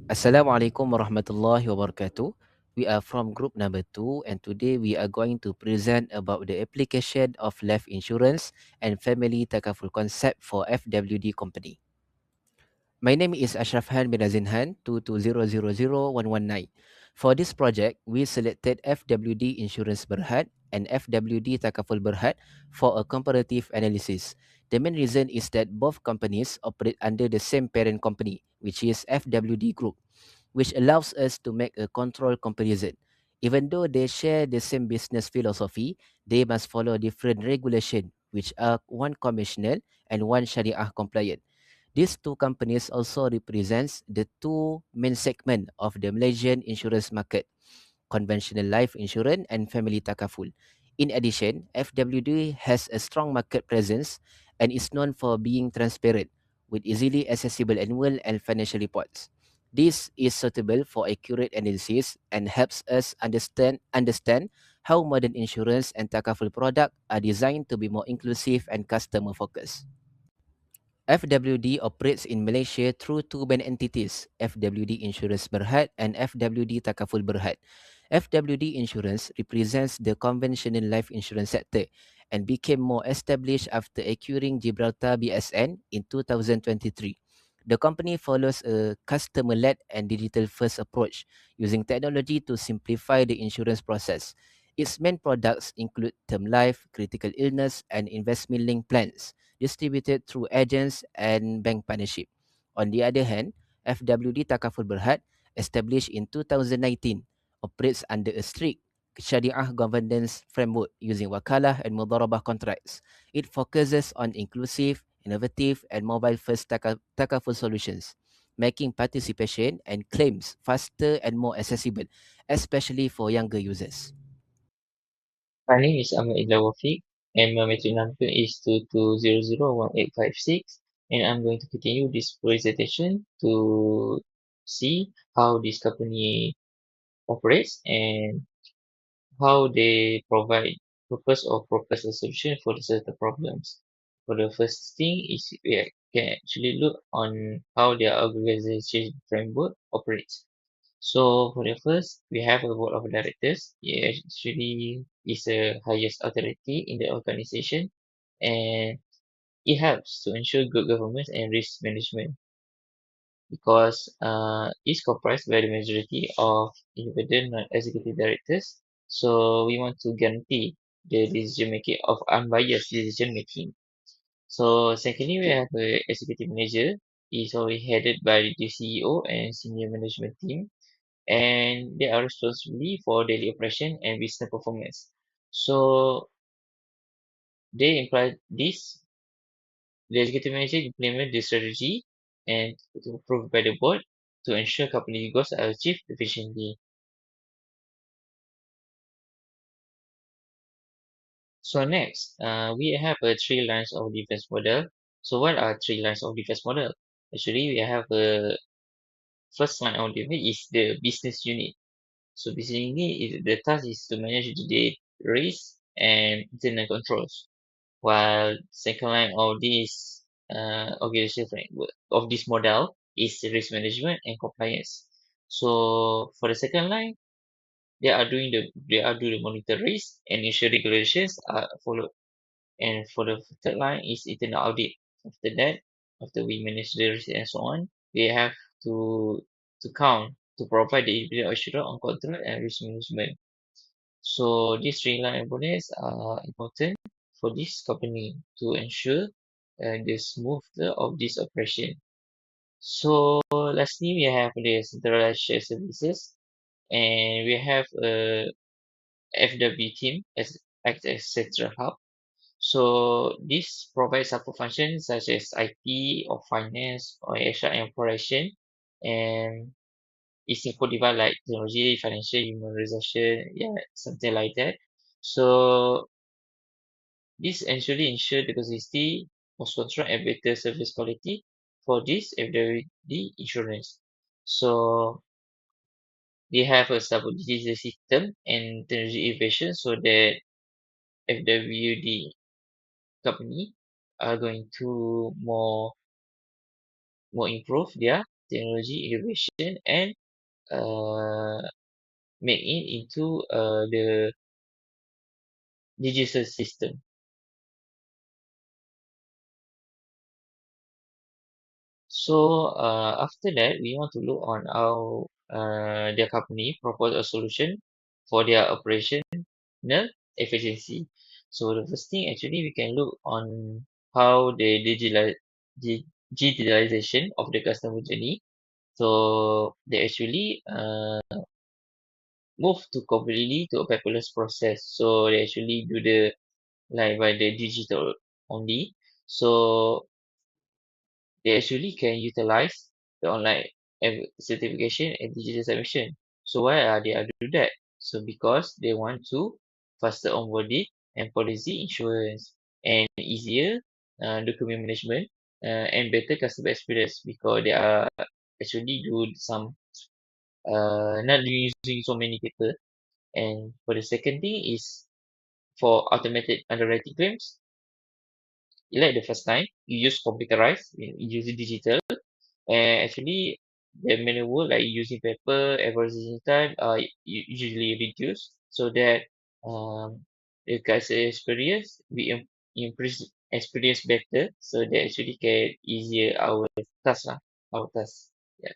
Assalamualaikum warahmatullahi wabarakatuh. We are from group number 2 and today we are going to present about the application of life insurance and family takaful concept for FWD company. My name is Asyraf bin RAZEN 220000119. For this project, we selected FWD Insurance Berhad and FWD Takaful Berhad for a comparative analysis. The main reason is that both companies operate under the same parent company, which is FWD Group, which allows us to make a control comparison. Even though they share the same business philosophy, they must follow different regulation, which are one conventional and one Sharia compliant. These two companies also represents the two main segment of the Malaysian insurance market, conventional life insurance and family takaful. In addition, FWD has a strong market presence and is known for being transparent with easily accessible annual and financial reports. This is suitable for accurate analysis and helps us understand how modern insurance and takaful product are designed to be more inclusive and customer focused. FWD operates in Malaysia through two main entities, FWD Insurance Berhad and FWD Takaful Berhad. FWD Insurance represents the conventional life insurance sector and became more established after acquiring Gibraltar BSN in 2023. The company follows a customer-led and digital-first approach, using technology to simplify the insurance process. Its main products include term life, critical illness, and investment-linked plans distributed through agents and bank partnership. On the other hand, FWD Takaful Berhad, established in 2019, operates under a strict Syariah governance framework using wakalah and mudharabah contracts. It focuses on inclusive, innovative, and mobile-first takaful solutions, making participation and claims faster and more accessible, especially for younger users. My name is Ahmad WAFIQ and my metric number is 22001856, and I'm going to continue this presentation to see how this company operates and how they provide purpose or purpose solution for the certain problems. For the first thing is we can actually look on how their organization framework operates. So for the first, we have a board of directors. It actually is the highest authority in the organization, and it helps to ensure good governance and risk management because it's comprised by the majority of independent non-executive directors. So we want to guarantee the decision making of unbiased decision making. So secondly, we have a executive manager. Is always headed by the CEO and senior management team, and they are responsible for daily operation and business performance. So they imply this, the executive manager implement the strategy and to approved by the board to ensure company goals are achieved efficiently. So next, we have three lines of defense model. So what are three lines of defense model? Actually, we have a first line of defense is the business unit. So basically, the task is to manage the risk and internal controls. While second line of this organization framework of this model is risk management and compliance. So for the second line, they are doing the monitor risk and ensure regulations are followed. And for the third line is internal audit. After that, after we manage the risk and so on, we have to count to provide the independent assurance on control and risk management. So these three line components are important for this company to ensure the smooth of this operation. So lastly, we have the centralized shared services, and we have a FW team as acts as central hub. So this provides support functions such as IT or finance or HR and operation, and it's divided like technology, financial, human resources, yeah, something like that. So this actually ensure the consistency, cost control, and better service quality for this FWD insurance. So they have a digital system and technology innovation so that FWD company are going to more improve their technology innovation and uh, make it into the digital system. So after that, we want to look on how their company propose a solution for their operational efficiency. So the first thing actually we can look on how the digitalization of the customer journey. So they actually move to completely to a paperless process. So they actually do the like by the digital only. So they actually can utilize the online certification and digital submission. So why are they are do that? So because they want to faster onboarding and policy insurance and easier document management and better customer experience because they are actually do some not using so many people. And for the second thing is for automated underwriting claims. Like the first time you use computerized, you use digital. And actually, the manual like using paper, averaging time usually reduced so that the customer experience we improve experience better so that actually can easier our task lah, our task. Yeah.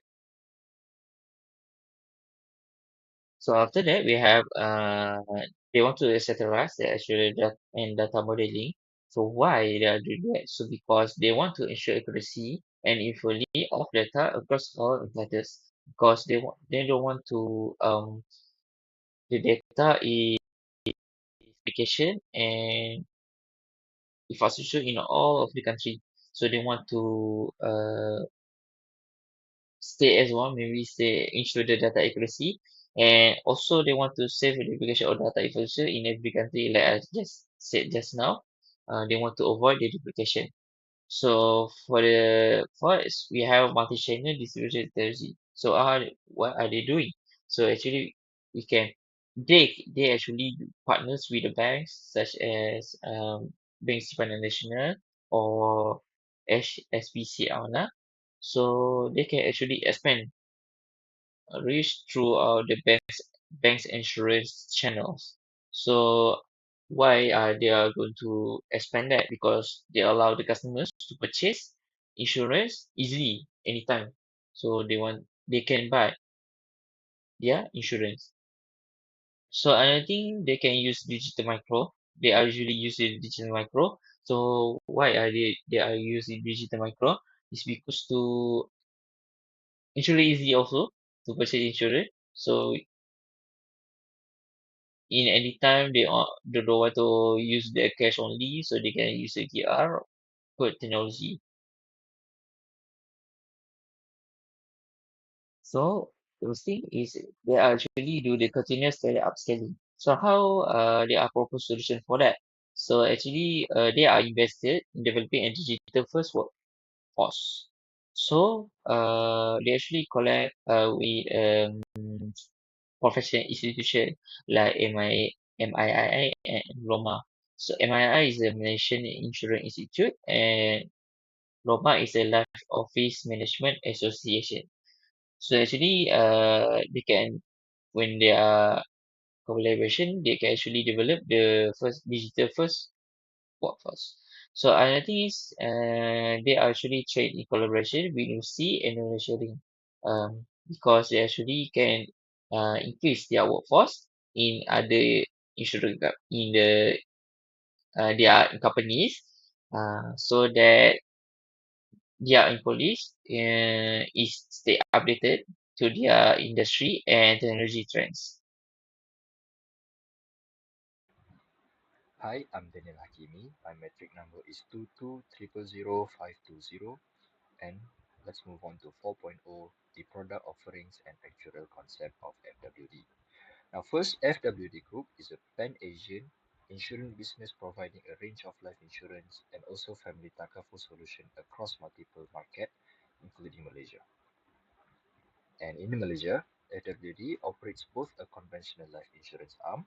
So after that, we have they want to accessorize the actual data and data modeling. So why they are doing that? So because they want to ensure accuracy and equality of data across all matters. Because they don't want to the data is application and infrastructure in all of the country. So they want to stay as one, maybe stay ensure the data accuracy, and also they want to save the duplication of data infrastructure in every country, like I just said just now. They want to avoid the duplication. So for the first, we have multi-channel distribution strategy. So what are they doing? So actually, we can they actually partners with the banks such as Bank Simpanan Nasional or SPC Amanah. So they can actually expand reach throughout the bank's insurance channels. So why are they are going to expand that? Because they allow the customers to purchase insurance easily anytime. So they can buy their insurance. So I think they can use digital micro. They are usually using digital micro. So why are they are using digital micro? It's because to insure easy also to purchase insurance. So in any time they don't want to use their cash only, so they can use a QR code technology. So the thing is they actually do the continuous daily upscaling. So how they are propose solution for that? So actually they are invested in developing a digital first workforce. So they actually collect with professional institution like MII and Roma. So MII is the Malaysian Insurance Institute and Roma is the Life Office Management Association. So actually they can when they are collaboration they can actually develop the first digital first workforce. So I think is they actually trade in collaboration with UC and sharing because they actually can increase their workforce in other insurance in their companies so that their employees is stay updated to their industry and technology trends. Hi, I'm Daniel Hakimi. My metric number is 2200520, and let's move on to 4.0, the product offerings and actuarial concept of FWD. Now, first, FWD Group is a pan-Asian insurance business providing a range of life insurance and also family TAKAFUL solution across multiple markets, including Malaysia. And in Malaysia, FWD operates both a conventional life insurance arm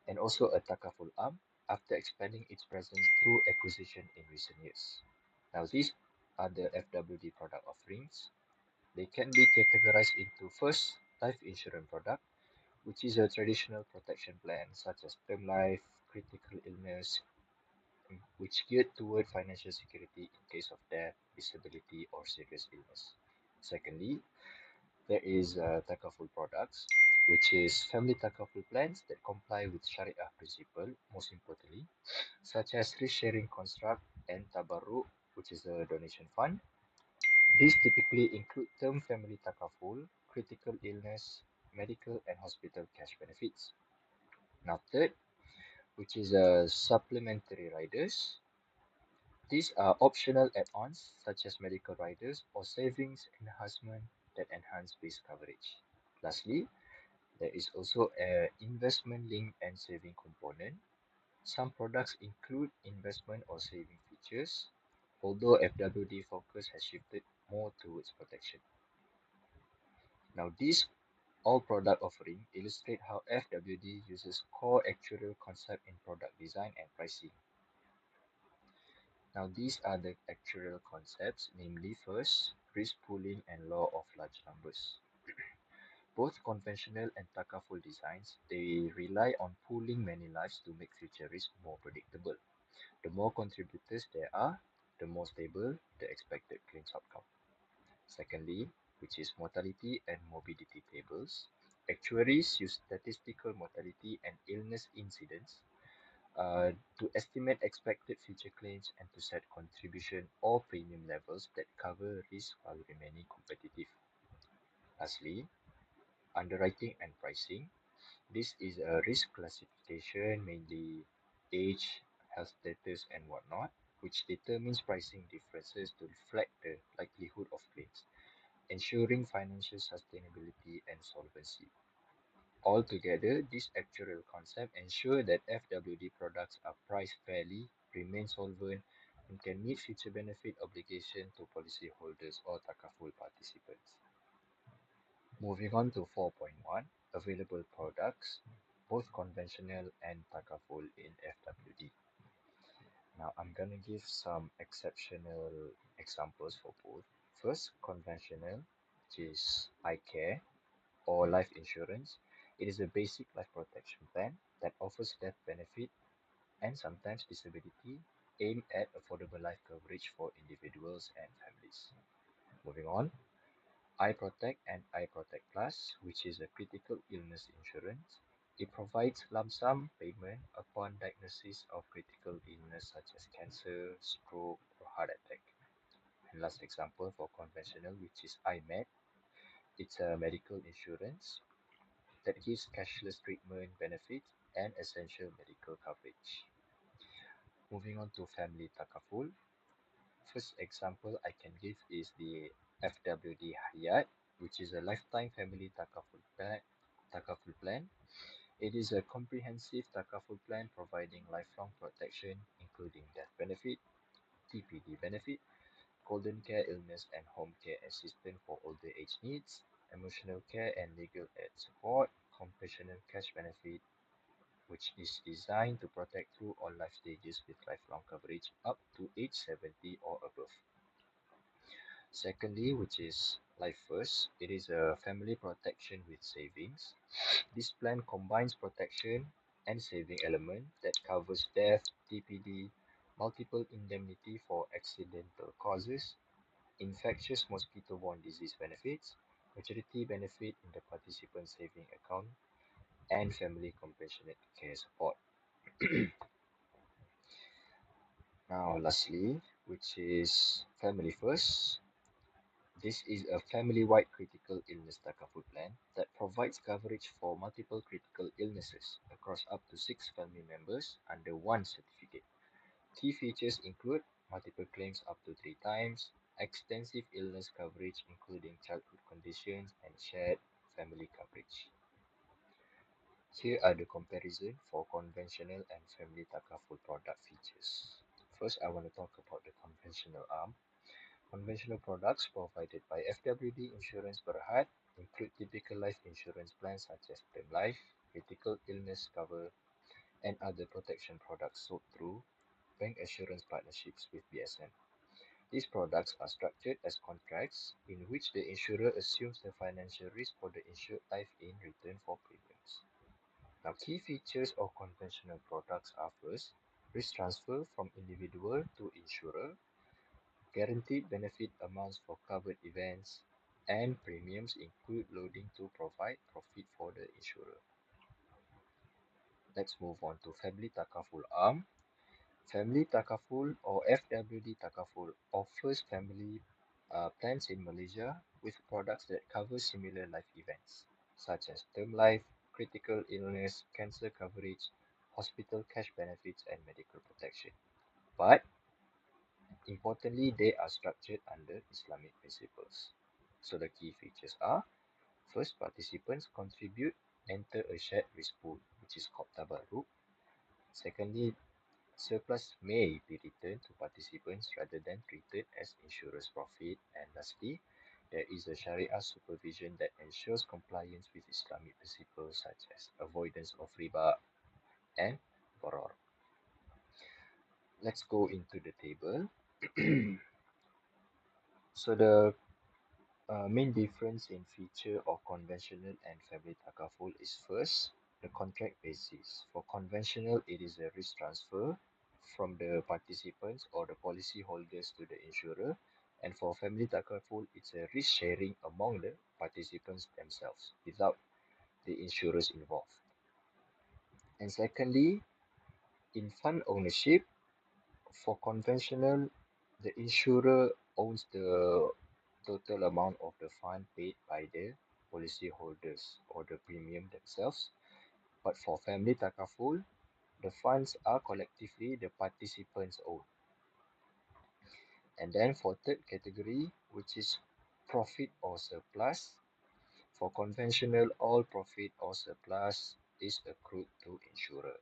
and also a TAKAFUL arm after expanding its presence through acquisition in recent years. Now, these are the FWD product offerings. They can be categorized into first, life insurance product, which is a traditional protection plan such as term life, critical illness, which geared toward financial security in case of death, disability, or serious illness. Secondly, there is TAKAFUL products, which is family TAKAFUL plans that comply with Sharia principle, most importantly, such as risk sharing construct and tabarruk, which is a donation fund. These typically include term family takaful, critical illness, medical and hospital cash benefits. Now third, which is supplementary riders. These are optional add-ons such as medical riders or savings enhancement that enhance base coverage. Lastly, there is also an investment link and saving component. Some products include investment or saving features, although FWD focus has shifted more towards protection. Now, these all product offering illustrate how FWD uses core actuarial concept in product design and pricing. Now, these are the actuarial concepts, namely first, risk pooling and law of large numbers. Both conventional and takaful designs, they rely on pooling many lives to make future risk more predictable. The more contributors there are, the more stable the expected claims outcome. Secondly, which is mortality and morbidity tables. Actuaries use statistical mortality and illness incidence to estimate expected future claims and to set contribution or premium levels that cover risk while remaining competitive. Lastly, underwriting and pricing. This is a risk classification, mainly age, health status, and whatnot, which determines pricing differences to reflect the likelihood of claims, ensuring financial sustainability and solvency. Altogether, these actuarial concepts ensure that FWD products are priced fairly, remain solvent, and can meet future benefit obligations to policyholders or takaful participants. Moving on to 4.1, available products, both conventional and takaful in FWD. Now, I'm going to give some exceptional examples for both. First, conventional, which is eye care or life insurance. It is a basic life protection plan that offers death benefit and sometimes disability aimed at affordable life coverage for individuals and families. Moving on, iProtect and iProtect Plus, which is a critical illness insurance. It provides lump sum payment upon diagnosis of critical illness such as cancer, stroke, or heart attack. And last example for conventional, which is IMED. It's a medical insurance that gives cashless treatment benefits and essential medical coverage. Moving on to family takaful. First example I can give is the FWD Hayat, which is a lifetime family takaful plan. It is a comprehensive takaful plan providing lifelong protection, including death benefit, TPD benefit, golden care illness and home care assistance for older age needs, emotional care and legal aid support, compassionate cash benefit, which is designed to protect through all life stages with lifelong coverage up to age 70 or above. Secondly, which is Life First, it is a family protection with savings. This plan combines protection and saving element that covers death, TPD, multiple indemnity for accidental causes, infectious mosquito-borne disease benefits, maturity benefit in the participant saving account, and family compassionate care support. Now, lastly, which is Family First. This is a family-wide critical illness takaful plan that provides coverage for multiple critical illnesses across up to 6 family members under one certificate. Key features include multiple claims up to 3 times, extensive illness coverage including childhood conditions, and shared family coverage. Here are the comparison for conventional and family takaful product features. First, I want to talk about the conventional arm. Conventional products provided by FWD Insurance Berhad include typical life insurance plans such as term life, critical illness cover, and other protection products sold through bank assurance partnerships with BSN. These products are structured as contracts in which the insurer assumes the financial risk for the insured life in return for premiums. Now, key features of conventional products are first, risk transfer from individual to insurer, guaranteed benefit amounts for covered events, and premiums include loading to provide profit for the insurer. Let's move on to Family Takaful arm. Family Takaful or FWD Takaful offers family plans in Malaysia with products that cover similar life events such as term life, critical illness, cancer coverage, hospital cash benefits, and medical protection. But importantly, they are structured under Islamic principles. So the key features are first, participants contribute, enter a shared risk pool, which is called tabarruk. Secondly, surplus may be returned to participants rather than treated as insurer's profit. And lastly, there is a Sharia supervision that ensures compliance with Islamic principles such as avoidance of riba and boror. Let's go into the table. So the main difference in feature of conventional and family takaful is first, the contract basis. For conventional, it is a risk transfer from the participants or the policy holders to the insurer. And for family takaful, it's a risk sharing among the participants themselves without the insurers involved. And secondly, in fund ownership, for conventional, the insurer owns the total amount of the fund paid by the policyholders or the premium themselves. But for family takaful, the funds are collectively the participants' own. And then for third category, which is profit or surplus, for conventional, all profit or surplus is accrued to insurer.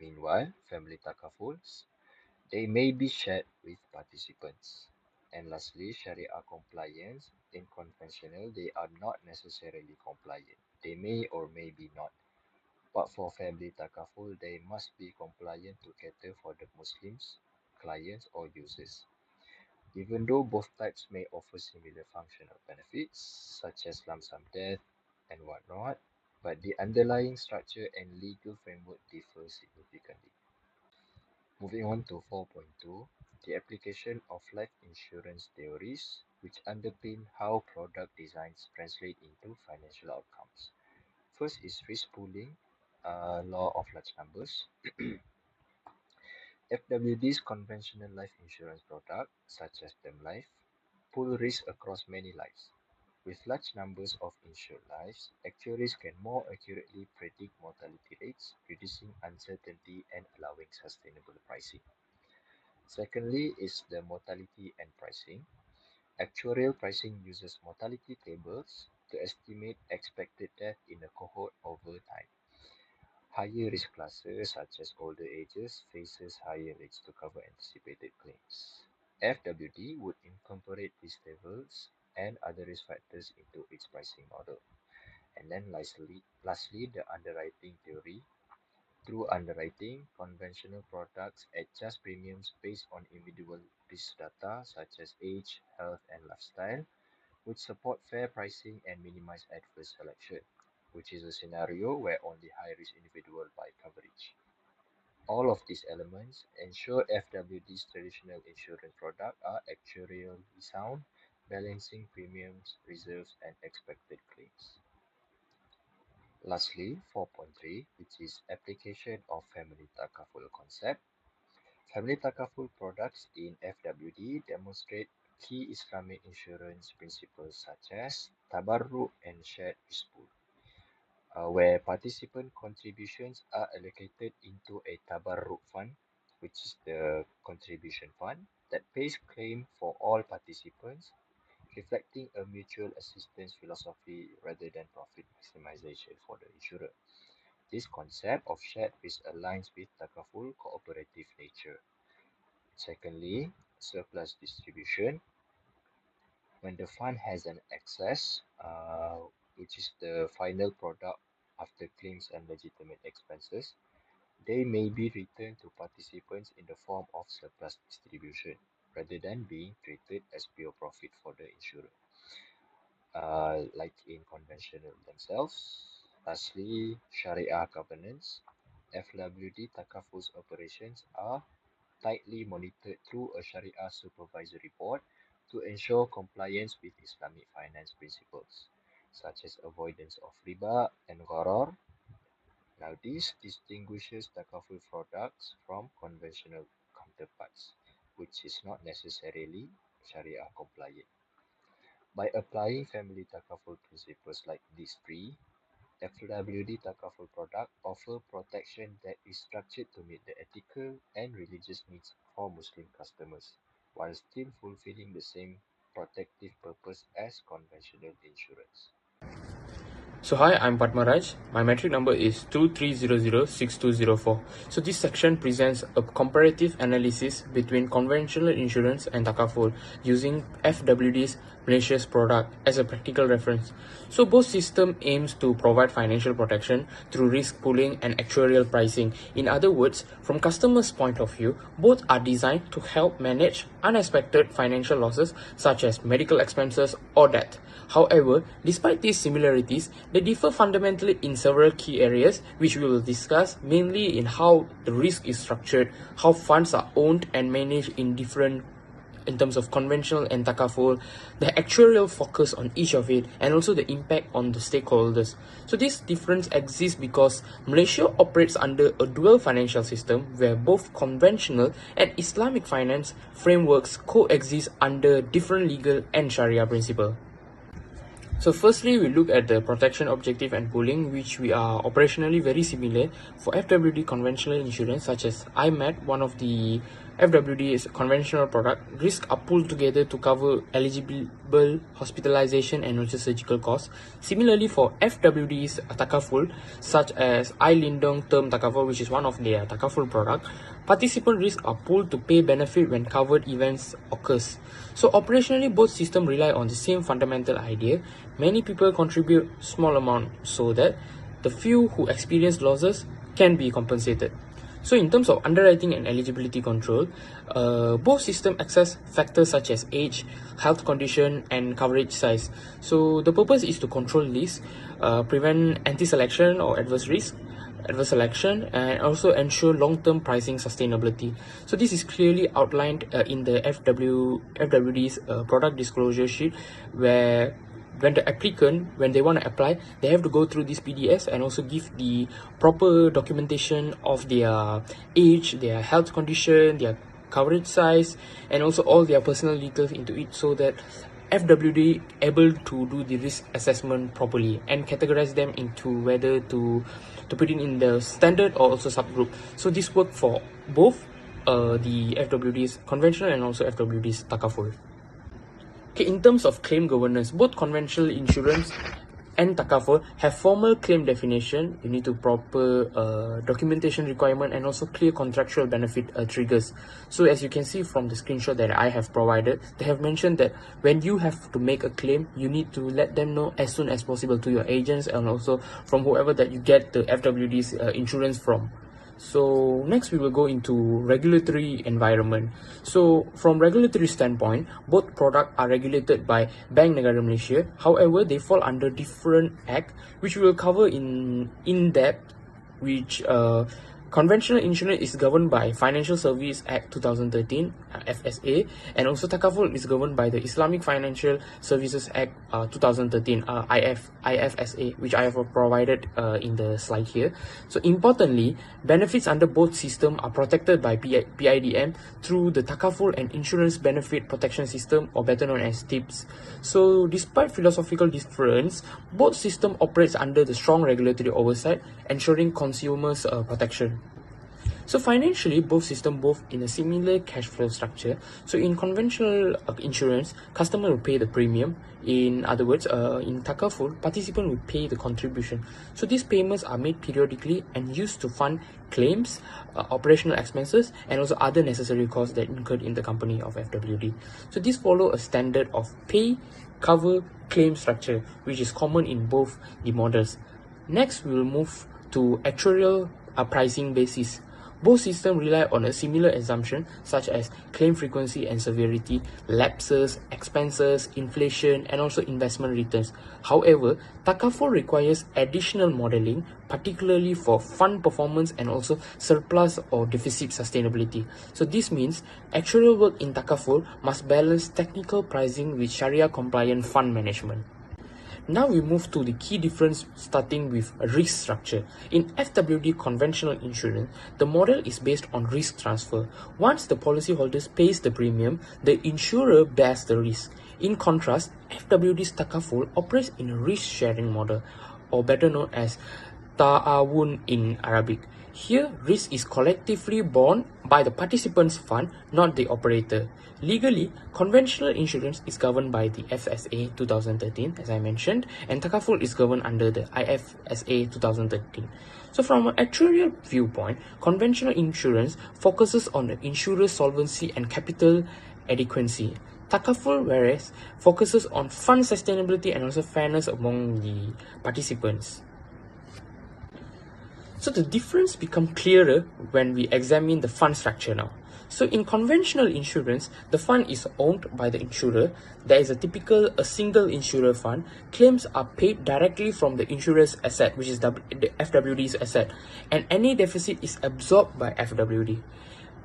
Meanwhile, family takafuls, they may be shared with participants. And lastly, Sharia compliance. In conventional, they are not necessarily compliant. They may or may be not. But for family takaful, they must be compliant to cater for the Muslims, clients or users. Even though both types may offer similar functional benefits, such as lump sum death and whatnot, but the underlying structure and legal framework differ significantly. Moving on to 4.2, the application of life insurance theories, which underpin how product designs translate into financial outcomes. First is risk pooling, law of large numbers. FWD's conventional life insurance product, such as term life, pool risk across many lives. With large numbers of insured lives, actuaries can more accurately predict mortality rates, reducing uncertainty and allowing sustainable pricing. Secondly is the mortality and pricing. Actuarial pricing uses mortality tables to estimate expected death in a cohort over time. Higher risk classes, such as older ages, faces higher rates to cover anticipated claims. FWD would incorporate these tables and other risk factors into its pricing model. And then lastly, the underwriting theory. Through underwriting, conventional products adjust premiums based on individual risk data such as age, health, and lifestyle, which support fair pricing and minimize adverse selection, which is a scenario where only high-risk individuals buy coverage. All of these elements ensure FWD's traditional insurance products are actuarially sound, balancing premiums, reserves, and expected claims. Lastly, 4.3, which is application of family takaful concept. Family takaful products in FWD demonstrate key Islamic insurance principles such as tabarruk and shared risk pool, where participant contributions are allocated into a tabarruk fund, which is the contribution fund that pays claim for all participants, reflecting a mutual assistance philosophy rather than profit maximization for the insurer. This concept of shared risk aligns with takaful cooperative nature. Secondly, surplus distribution. When the fund has an excess, which is the final product after claims and legitimate expenses, they may be returned to participants in the form of surplus distribution. rather than being treated as pure profit for the insurer. Like in conventional themselves, lastly, Sharia governance, FWD Takaful's operations are tightly monitored through a Sharia supervisory board to ensure compliance with Islamic finance principles, such as avoidance of riba and gharar. Now, this distinguishes Takaful products from conventional counterparts, which is not necessarily Sharia compliant. By applying family Takaful principles like these three, FWD Takaful product offer protection that is structured to meet the ethical and religious needs for Muslim customers, while still fulfilling the same protective purpose as conventional insurance. So hi, I'm PADMARAJ. My metric number is 23006204. So this section presents a comparative analysis between conventional insurance and Takaful using FWD's Malaysia's product as a practical reference. So both system aims to provide financial protection through risk pooling and actuarial pricing. In other words, from customers' point of view, both are designed to help manage unexpected financial losses such as medical expenses or death. However, despite these similarities, they differ fundamentally in several key areas, which we will discuss, mainly in how the risk is structured, how funds are owned and managed in terms of conventional and Takaful, the actuarial focus on each of it, and also the impact on the stakeholders. So this difference exists because Malaysia operates under a dual financial system where both conventional and Islamic finance frameworks coexist under different legal and Sharia principles. So firstly, we look at the protection objective and pooling, which we are operationally very similar for FWD conventional insurance such as AHMAD, one of the FWD's conventional product. Risks are pooled together to cover eligible hospitalization and also surgical costs. Similarly, for FWD's Takaful, such as Lindong Term Takaful, which is one of their Takaful product, participant risks are pooled to pay benefit when covered events occurs. So operationally, both systems rely on the same fundamental idea. Many people contribute small amount so that the few who experience losses can be compensated. So in terms of underwriting and eligibility control, both systems assess factors such as age, health condition and coverage size. So the purpose is to control this, prevent anti-selection or adverse selection, and also ensure long-term pricing sustainability. So this is clearly outlined in the FWD's product disclosure sheet, where when the applicant, when they want to apply, they have to go through this PDS and also give the proper documentation of their age, their health condition, their coverage size, and also all their personal details into it, so that FWD able to do the risk assessment properly and categorize them into whether to put it in the standard or also subgroup. So this work for both the FWD's conventional and also FWD's Takaful. Okay, in terms of claim governance, both conventional insurance and Takaful have formal claim definition. You need to proper documentation requirement and also clear contractual benefit triggers. So as you can see from the screenshot that I have provided, they have mentioned that when you have to make a claim, you need to let them know as soon as possible to your agents and also from whoever that you get the FWD's insurance from. So next we will go into regulatory environment. So from regulatory standpoint, both products are regulated by Bank Negara Malaysia. However, they fall under different act, which we will cover in depth, which conventional insurance is governed by Financial Service Act 2013 FSA, and also Takaful is governed by the Islamic Financial Services Act 2013 IFSA, which I have provided in the slide here. So importantly, benefits under both systems are protected by PIDM through the Takaful and Insurance Benefit Protection System, or better known as TIPS. So despite philosophical difference, both systems operates under the strong regulatory oversight, ensuring consumers protection. So financially, both systems in a similar cash flow structure. So in conventional insurance, customer will pay the premium. In other words, in Takaful, participant will pay the contribution. So these payments are made periodically and used to fund claims, operational expenses, and also other necessary costs that incurred in the company of FWD. So these follow a standard of pay, cover, claim structure, which is common in both the models. Next, we will move to actuarial pricing basis. Both systems rely on a similar assumption such as claim frequency and severity, lapses, expenses, inflation, and also investment returns. However, TAKAFUL requires additional modeling, particularly for fund performance and also surplus or deficit sustainability. So this means actuarial work in TAKAFUL must balance technical pricing with Sharia compliant fund management. Now we move to the key difference, starting with risk structure. In FWD conventional insurance, the model is based on risk transfer. Once the policyholder pays the premium, the insurer bears the risk. In contrast, FWD's Takaful operates in a risk-sharing model, or better known as ta'awun in Arabic. Here, risk is collectively borne by the participants' fund, not the operator. Legally, conventional insurance is governed by the FSA 2013, as I mentioned, and Takaful is governed under the IFSA 2013. So from an actuarial viewpoint, conventional insurance focuses on the insurer's solvency and capital adequacy. Takaful, whereas, focuses on fund sustainability and also fairness among the participants. So the difference becomes clearer when we examine the fund structure now. So in conventional insurance, the fund is owned by the insurer. There is a single insurer fund. Claims are paid directly from the insurer's asset, which is the FWD's asset, and any deficit is absorbed by FWD.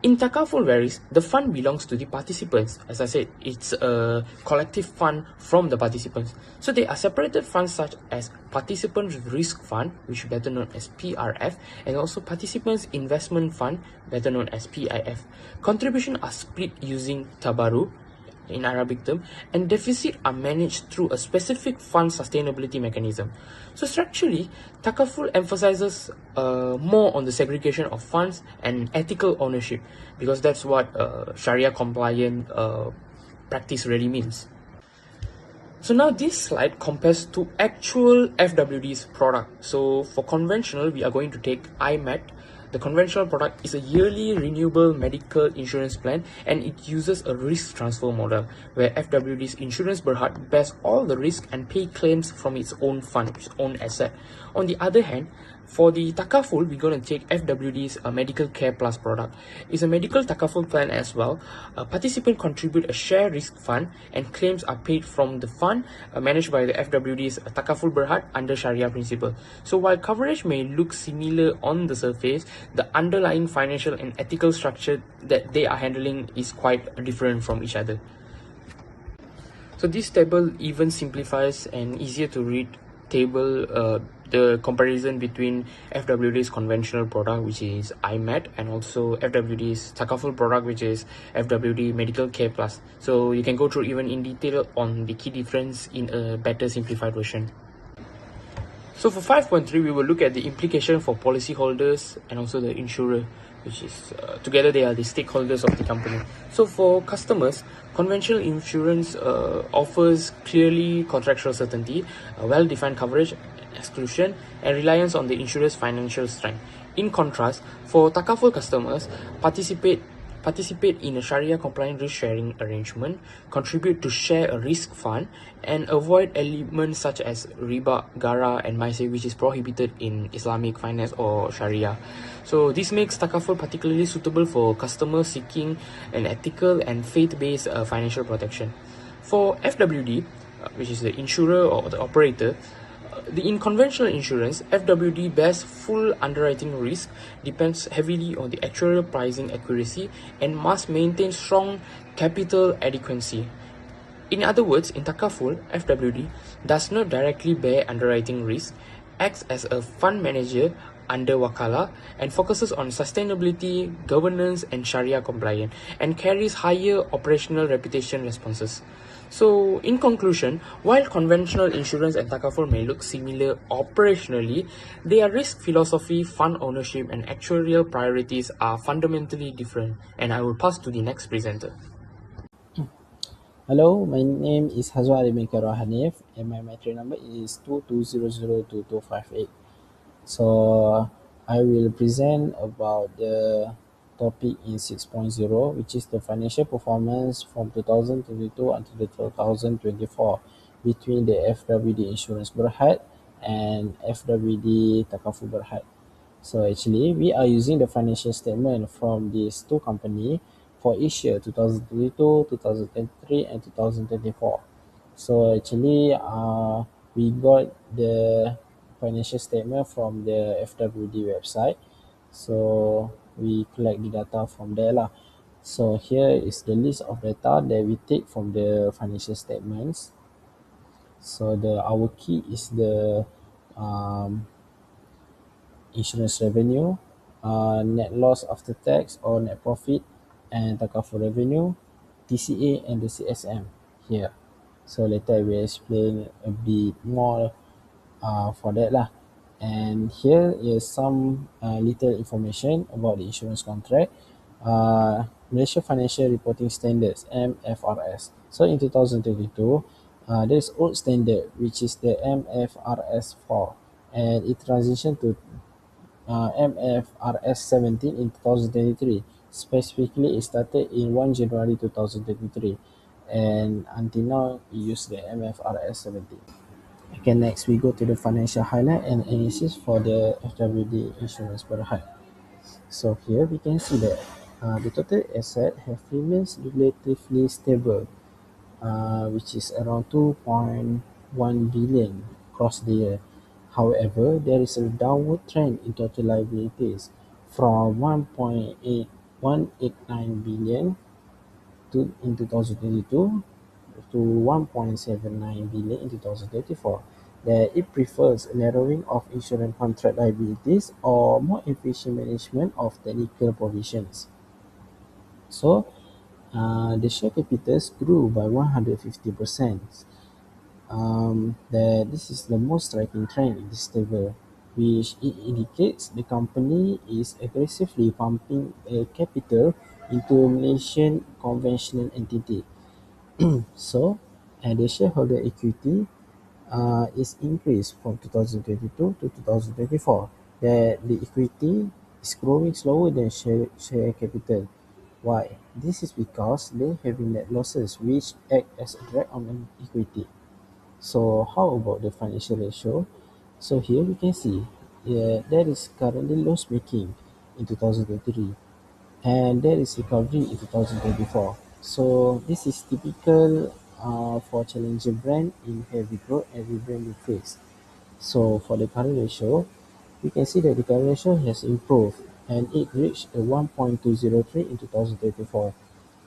In Takaful Varies, the fund belongs to the participants. As I said, it's a collective fund from the participants. So they are separated funds such as Participants Risk Fund, which is better known as PRF, and also Participants Investment Fund, better known as PIF. Contributions are split using tabaru, in Arabic term, and deficit are managed through a specific fund sustainability mechanism. So structurally, Takaful emphasizes more on the segregation of funds and ethical ownership, because that's what Sharia compliant practice really means. So now this slide compares to actual FWD's product. So for conventional, we are going to take IMAD. The conventional product is a yearly renewable medical insurance plan, and it uses a risk transfer model where FWD's Insurance Berhad bears all the risk and pay claims from its own fund, its own asset. On the other hand, for the Takaful, we're going to take FWD's Medical Care Plus product. It's a medical Takaful plan as well. A participant contribute a share risk fund, and claims are paid from the fund managed by the FWD's Takaful Berhad under Sharia principle. So while coverage may look similar on the surface, the underlying financial and ethical structure that they are handling is quite different from each other. So this table even simplifies and easier to read table the comparison between FWD's conventional product, which is IMAD, and also FWD's Takaful product, which is FWD Medical Care Plus. So you can go through even in detail on the key difference in a better simplified version. So for 5.3, we will look at the implication for policyholders and also the insurer, which is together they are the stakeholders of the company. So for customers, conventional insurance offers clearly contractual certainty, well-defined coverage, exclusion, and reliance on the insurer's financial strength. In contrast, for Takaful customers, participate in a Sharia compliant risk sharing arrangement, contribute to share a risk fund, and avoid elements such as riba, gara, and maisir, which is prohibited in Islamic finance or Sharia. So this makes Takaful particularly suitable for customers seeking an ethical and faith-based financial protection. For FWD, which is the insurer or the operator, in conventional insurance, FWD bears full underwriting risk, depends heavily on the actuarial pricing accuracy, and must maintain strong capital adequacy. In other words, in Takaful, FWD does not directly bear underwriting risk, acts as a fund manager under Wakala, and focuses on sustainability, governance, and Sharia compliance, and carries higher operational reputation responses. So, in conclusion, while conventional insurance and Takaful may look similar operationally, their risk philosophy, fund ownership, and actuarial priorities are fundamentally different. And I will pass to the next presenter. Hello, my name is HAZWAN HANIF, and my metric number is 22002258. So I will present about the topic in 6.0, which is the financial performance from 2022 until the 2024 between the FWD Insurance Berhad and FWD Takaful Berhad. So actually, we are using the financial statement from these two company for each year 2022, 2023, and 2024. So actually, we got the financial statement from the FWD website. So we collect the data from there lah. So here is the list of data that we take from the financial statements. So our key is the um, insurance revenue, net loss after tax or net profit, and takaful revenue, TCA, and the CSM here. So later I will explain a bit more for that lah. And here is some little information about the insurance contract. Malaysia Financial Reporting Standards (MFRS). So in 2022, there is old standard which is the MFRS 4, and it transitioned to MFRS 17 in 2023. Specifically, it started in 1 January 2023, and until now, we use the MFRS 17. Okay, next we go to the financial highlight and analysis for the FWD Insurance Berhad. So here we can see that the total asset have remains relatively stable, which is around 2.1 billion across the year. However, there is a downward trend in total liabilities from 1.8189 billion in 2022 to 1.79 billion in 2024. That it prefers a narrowing of insurance contract liabilities or more efficient management of technical provisions. So, the share capitals grew by 150%. That this is the most striking trend in this table, which it indicates the company is aggressively pumping capital into a Malaysian conventional entity. So, the shareholder equity is increased from 2022 to 2024. That the equity is growing slower than share capital. Why? This is because they having net losses which act as a drag on equity. So how about the financial ratio? So here we can see, yeah, that is currently loss making in 2023, and there is recovery in 2024. So this is typical for challenger brand in heavy growth every brand will face. So for the current ratio, we can see that the current ratio has improved and it reached a 1.203 in 2024.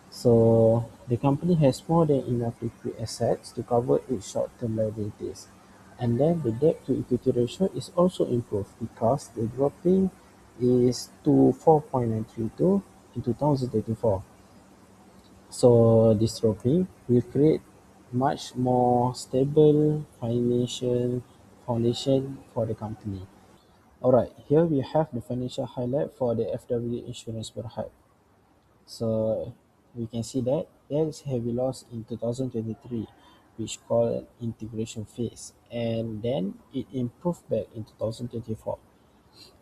So the company has more than enough liquid assets to cover its short-term liabilities. And then the debt to equity ratio is also improved because the dropping is to 4.932 in 2024. So this dropping will create much more stable financial foundation for the company. Alright, here we have the financial highlight for the FW Insurance Berhad. So we can see that there is heavy loss in 2023, which called integration phase, and then it improved back in 2024.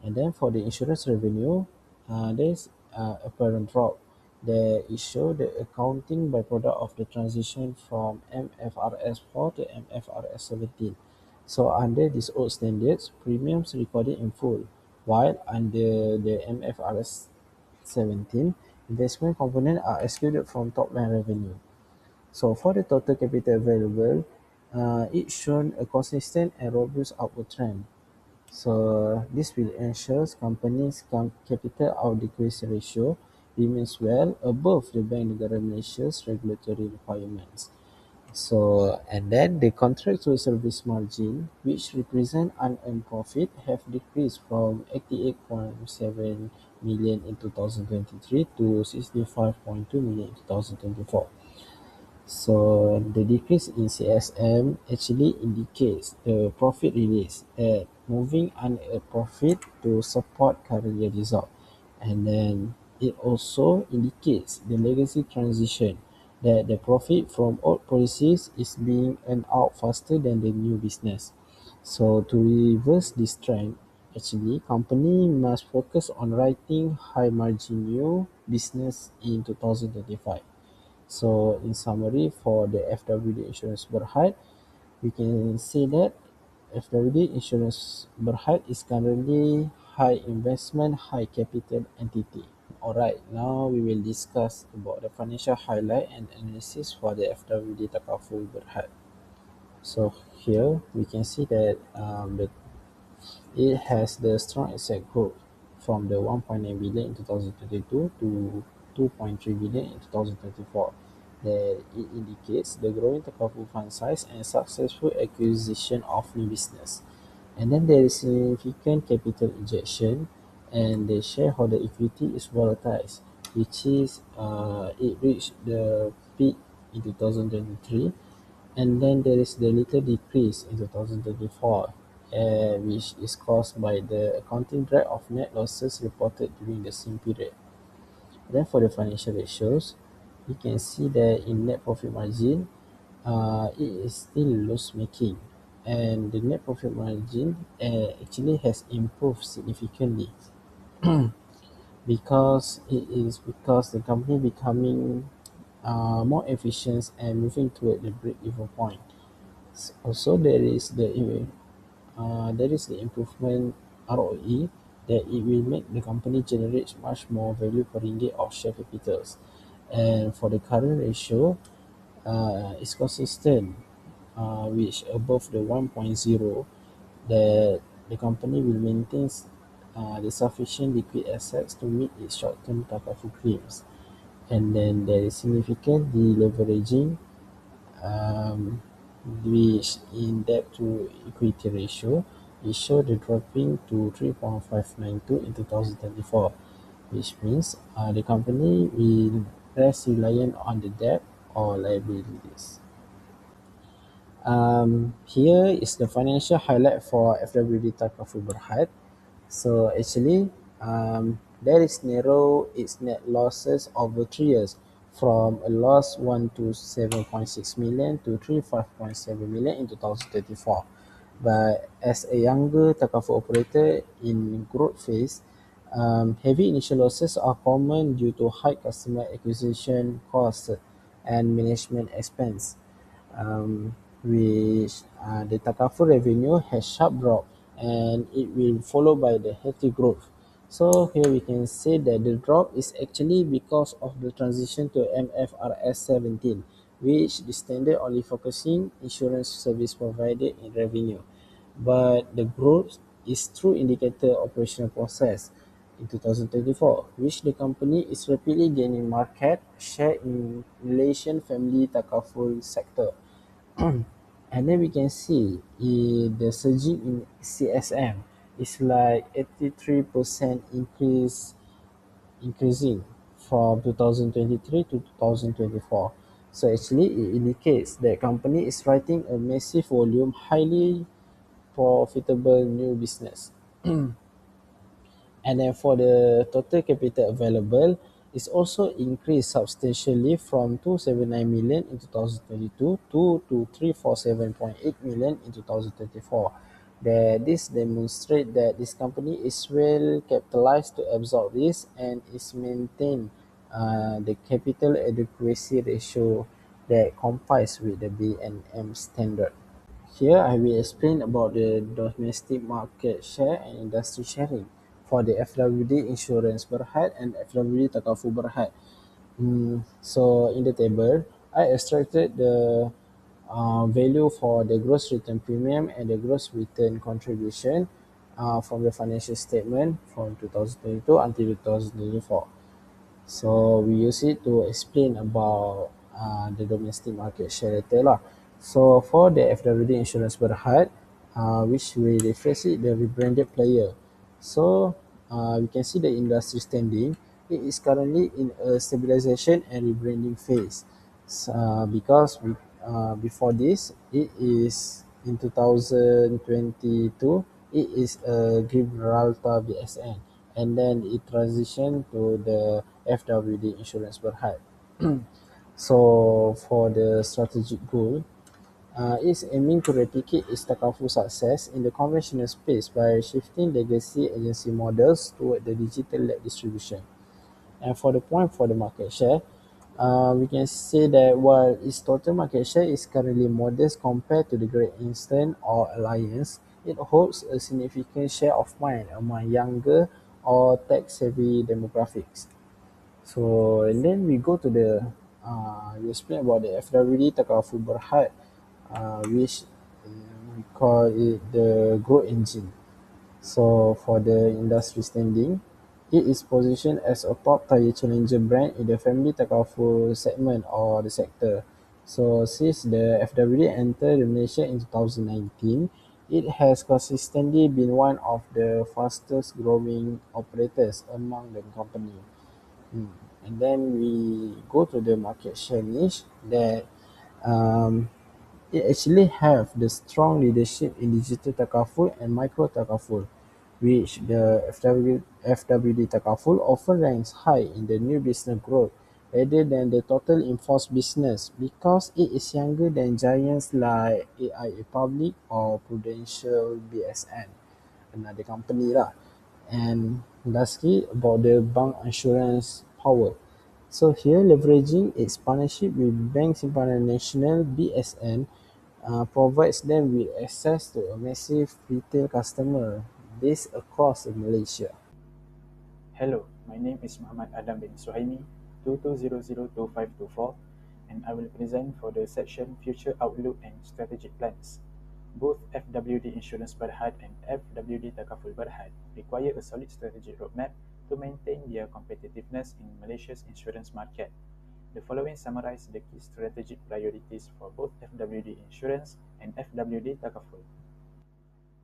And then for the insurance revenue, there's apparent drop. There is show the accounting byproduct of the transition from MFRS 4 to MFRS 17. So under these old standards, premiums recorded in full, while under the MFRS 17, investment component are excluded from top line revenue. So for the total capital available, it shown a consistent and robust upward trend. So this will ensure companies' capital adequacy ratio remains well above the Bank Negara Malaysia's regulatory requirements. So, and then the contractual service margin, which represent unearned profit, have decreased from 88.7 million in 2023 to 65.2 million in 2024. So the decrease in CSM actually indicates the profit release at moving unearned profit to support current year result. And then it also indicates the legacy transition, that the profit from old policies is being earned out faster than the new business. So to reverse this trend, actually company must focus on writing high margin new business in 2025. So in summary, for the FWD Insurance Berhad, we can say that FWD Insurance Berhad is currently high investment, high capital entity. Alright, now we will discuss about the financial highlight and analysis for the FWD Takaful Berhad. So here we can see that it has the strong asset growth from the 1.9 billion in 2022 to 2.3 billion in 2024. That it indicates the growing Takaful fund size and successful acquisition of new business. And then there is significant capital injection, and the shareholder equity is volatile, which is it reached the peak in 2023, and then there is the little decrease in 2024, which is caused by the accounting drag of net losses reported during the same period. Then for the financial ratios, we can see that in net profit margin, it is still loss-making, and the net profit margin actually has improved significantly because the company becoming more efficient and moving toward the break-even point. Also, there is the improvement ROE that it will make the company generate much more value per ringgit of share capitals. And for the current ratio, is consistent, which above the 1.0, that the company will maintain the sufficient liquid assets to meet its short-term takaful claims. And then there is significant deleveraging, um, which in debt to equity ratio is showed the dropping to 3.592 in 2024, which means the company will less reliant on the debt or liabilities. Here is the financial highlight for FWD Takaful Berhad. So actually, there is narrow its net losses over 3 years from a loss 127.6 million to 35.7 million in 2024. But as a younger Takaful operator in growth phase, heavy initial losses are common due to high customer acquisition costs and management expense, which the Takaful revenue has sharp drop, and it will follow by the healthy growth. So here we can say that the drop is actually because of the transition to MFRS 17, which the standard only focusing insurance service provided in revenue. But the growth is through indicator operational process in 2024, which the company is rapidly gaining market share in Malaysian family takaful sector. And then we can see the surging in CSM is like 83% increasing from 2023 to 2024. So actually it indicates that company is writing a massive volume, highly profitable new business. And then for the total capital available, it's also increased substantially from 279 million in 2022 to 347.8 million in 2024. This demonstrates that this company is well capitalized to absorb risk and is maintain the capital adequacy ratio that complies with the BNM standard. Here I will explain about the domestic market share and industry sharing for the FWD Insurance Berhad and FWD Takaful Berhad. So in the table, I extracted the value for the gross return premium and the gross return contribution from the financial statement from 2022 until 2024. So we use it to explain about the domestic market share later lah. So for the FWD Insurance Berhad, which we refresh it the rebranded player. So we can see the industry standing. It is currently in a stabilization and rebranding phase. Because before this, it is in 2022, it is a Gibraltar BSN, and then it transitioned to the FWD Insurance Berhad. So for the strategic goal, it's aiming to replicate its Takaful success in the conventional space by shifting legacy agency models toward the digital-led distribution. And for the point for the market share, We can say that while its total market share is currently modest compared to the Great Eastern or Alliance, it holds a significant share of mind among younger or tech-savvy demographics. So, and then we go to we explain about the FWD Takaful Berhad, which we call it the growth engine. So for the industry standing, it is positioned as a top-tier challenger brand in the family takaful segment or the sector. So since the FWD entered the Malaysia in 2019, it has consistently been one of the fastest growing operators among the company. Hmm. And then we go to the market share niche that um, it actually have the strong leadership in digital takaful and micro takaful, which the FWD takaful often ranks high in the new business growth rather than the total in-force business because it is younger than giants like AIA Public or Prudential BSN, another company lah. And lastly, about the bank insurance power. So here, leveraging its partnership with Bank Simpanan Nasional (BSN) provides them with access to a massive retail customer base across Malaysia. Hello, my name is Muhammad Adam bin Suhaimi, 22002524, and I will present for the section Future Outlook and Strategic Plans. Both FWD Insurance Berhad and FWD Takaful Berhad require a solid strategic roadmap to maintain their competitiveness in Malaysia's insurance market. The following summarize the key strategic priorities for both FWD Insurance and FWD Takaful.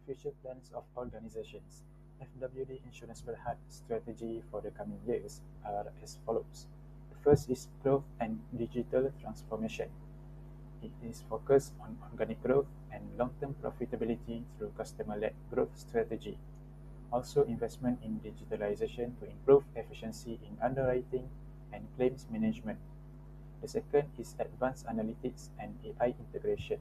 Future plans of organizations. FWD Insurance Berhad strategy for the coming years are as follows. The first is growth and digital transformation. It is focused on organic growth and long-term profitability through customer-led growth strategy. Also investment in digitalization to improve efficiency in underwriting and claims management. The second is advanced analytics and AI integration.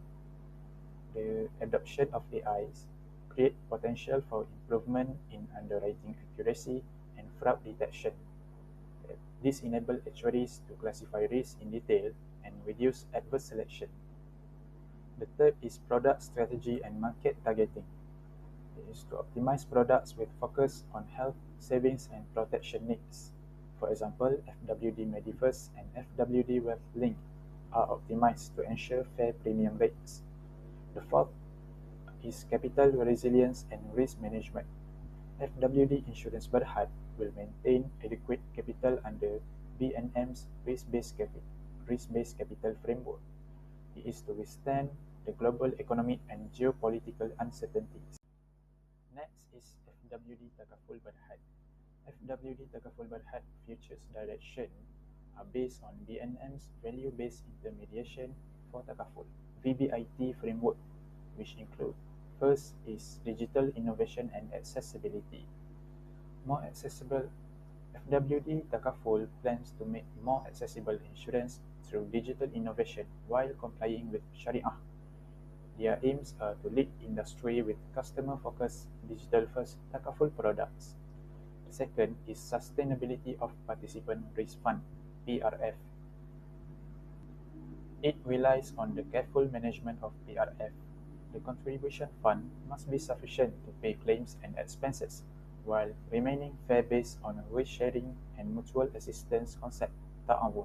The adoption of AIs create potential for improvement in underwriting accuracy and fraud detection. This enables actuaries to classify risks in detail and reduce adverse selection. The third is product strategy and market targeting. It is to optimize products with focus on health, savings, and protection needs. For example, FWD Medifirst and FWD Wealth Link are optimized to ensure fair premium rates. The fourth is capital resilience and risk management. FWD Insurance Berhad will maintain adequate capital under BNM's risk-based capital framework. It is to withstand the global economic and geopolitical uncertainties. Next is FWD Takaful Berhad. FWD Takaful Berhad futures direction are based on BNM's value-based intermediation for Takaful (VBIT) framework, which include first is digital innovation and accessibility. More accessible. FWD Takaful plans to make more accessible insurance through digital innovation while complying with Sharia. Their aims are to lead industry with customer-focused, digital-first Takaful products. The second is sustainability of participant risk fund (PRF). It relies on the careful management of PRF. The contribution fund must be sufficient to pay claims and expenses, while remaining fair based on a risk-sharing and mutual assistance concept (ta'awun).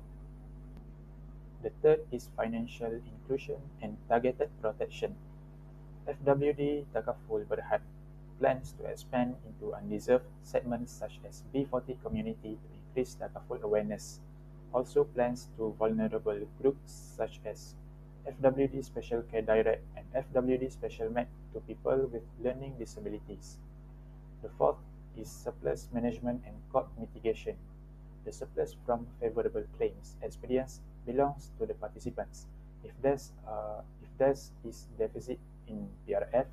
The third is financial inclusion and targeted protection. FWD Takaful Berhad plans to expand into undeserved segments such as B40 community to increase Takaful awareness. Also plans to vulnerable groups such as FWD Special Care Direct and FWD Special Med to people with learning disabilities. The fourth is surplus management and court mitigation. The surplus from favorable claims experience belongs to the participants. If there is deficit in PRF,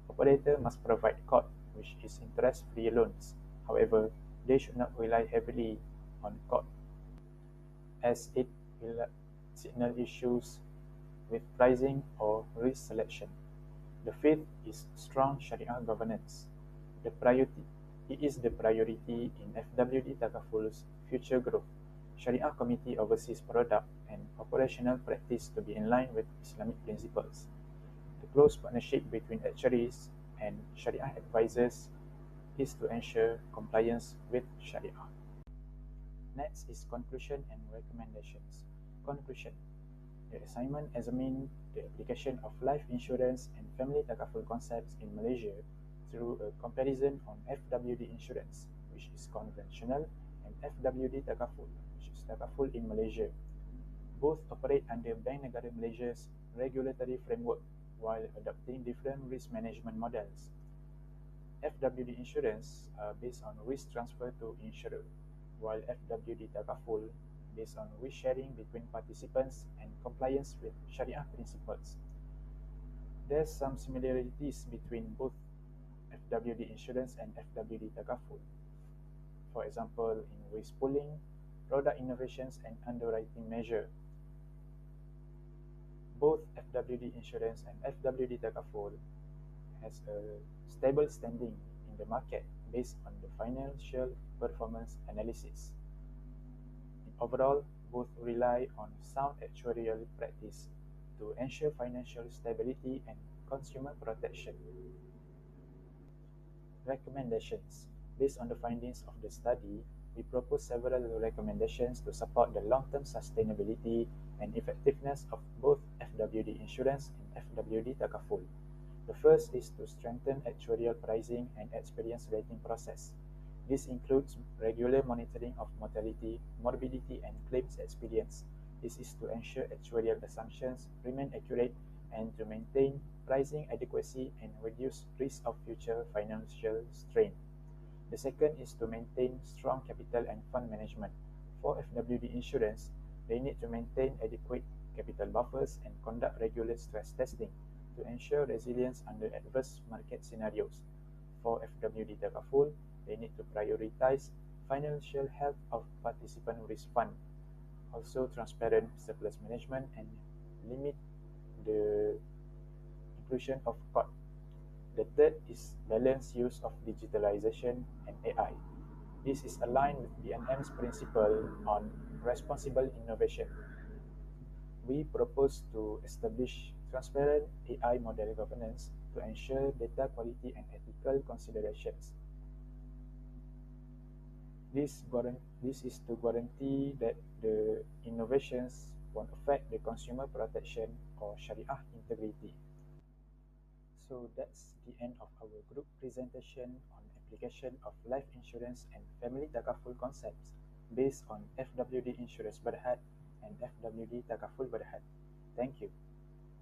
operator must provide court, which is interest-free loans. However, they should not rely heavily on court, as it will signal issues with pricing or risk selection. The fifth is strong Sharia governance. It is the priority in FWD Takaful's future growth. Sharia committee oversees product and operational practice to be in line with Islamic principles. The close partnership between actuaries and Sharia advisors is to ensure compliance with Sharia. Next is conclusion and recommendations. Conclusion. The assignment examined the application of life insurance and family takaful concepts in Malaysia through a comparison on FWD insurance, which is conventional, and FWD takaful, which is takaful in Malaysia. Both operate under Bank Negara Malaysia's regulatory framework while adopting different risk management models. FWD insurance based on risk transfer to insurer, while FWD takaful based on risk sharing between participants and compliance with Sharia principles. There's some similarities between both FWD insurance and FWD takaful. For example, in risk pooling, product innovations, and underwriting measure. Both FWD insurance and FWD takaful has a stable standing in the market based on the financial performance analysis. Overall, both rely on sound actuarial practice to ensure financial stability and consumer protection. Recommendations. Based on the findings of the study, we propose several recommendations to support the long-term sustainability and effectiveness of both FWD insurance and FWD takaful. The first is to strengthen actuarial pricing and experience rating process. This includes regular monitoring of mortality, morbidity, and claims experience. This is to ensure actuarial assumptions remain accurate and to maintain pricing adequacy and reduce risk of future financial strain. The second is to maintain strong capital and fund management. For FWD insurance, they need to maintain adequate capital buffers and conduct regular stress testing to ensure resilience under adverse market scenarios. For FWD takaful, they need to prioritize financial health of participant risk fund, also transparent surplus management, and limit the inclusion of COT. The third is balanced use of digitalization and AI. This is aligned with BNM's principle on responsible innovation. We propose to establish transparent AI model governance to ensure data quality and ethical considerations. This is to guarantee that the innovations won't affect the consumer protection or Sharia integrity. So that's the end of our group presentation on application of life insurance and family takaful concepts based on FWD Insurance Berhad and FWD Takaful Berhad. Thank you.